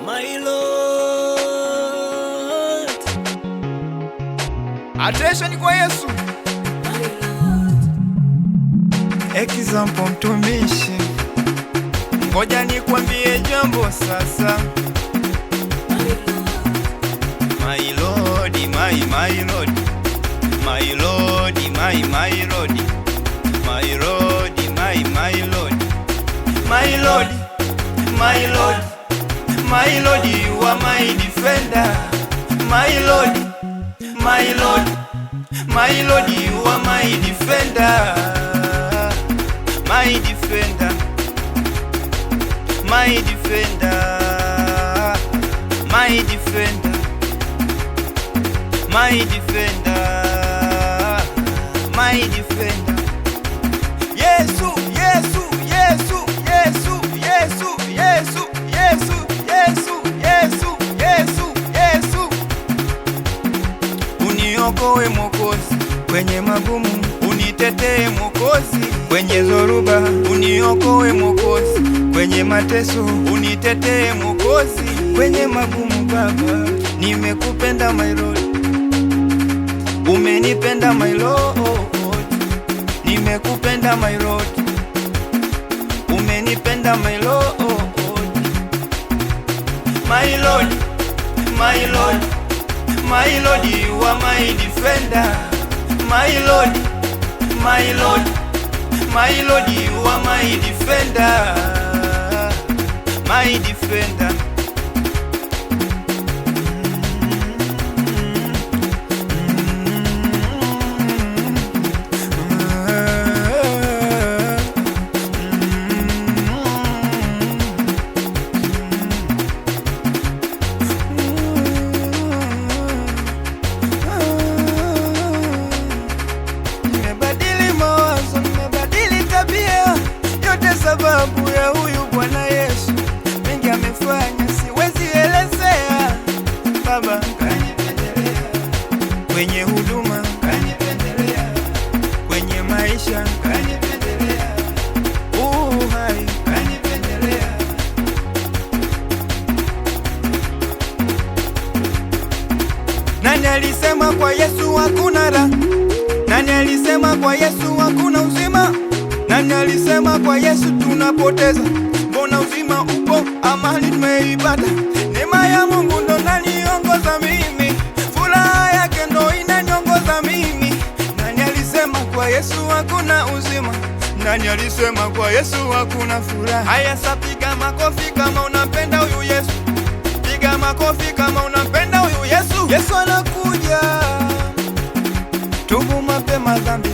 My Lord. Attention kwa Yesu. Example mtumishi, ngoja nikwambie jambo sasa. My Lord, my Lord, my Lord, my Lord, my Lord, my Lord, my Lord, my Lord, my Lord, you are my defender. My Lord, my Lord, my Lord, you are my defender. My defender, my defender, my defender, my defender, my defender. Yesu, Yesu, Yesu, Yesu, Yesu, Yesu, Yesu, Yesu, Yesu, Yesu, Yesu. Uniokoe Mwokozi kwenye magumu, unitetee Mwokozi kwenye zoruba, uniokoe Mwokozi kwenye mateso, unitetee Mwokozi kwenye magumu. Baba, nimekupenda my Lord, umenipenda my Lord, nimekupenda my Lord, umenipenda my Lord, my Lord, my Lord, my Lord, you are my defender. My Lord, my Lord, my Lord, you are my defender, my defender. Sababu ya huyu Bwana Yesu, mengi amefanya siwezi elezea. Baba kanipendelea, kwenye huduma kanipendelea, kwenye maisha kanipendelea, uhai kanipendelea. Nani alisema kwa Yesu hakuna raha? Nani alisema kwa Yesu hakuna uzima? Nani alisema kwa Yesu tunapoteza? Mbona uzima upo, amani tumeipata. Neema ya Mungu ndo inaniongoza mimi, furaha yake ndo inaniongoza mimi. Nani alisema kwa Yesu hakuna uzima? Nani alisema kwa Yesu hakuna furaha? Haya, piga makofi kama unampenda huyu Yesu. Piga makofi kama unampenda huyu Yesu. Yesu anakuja, tubu mapema dhambi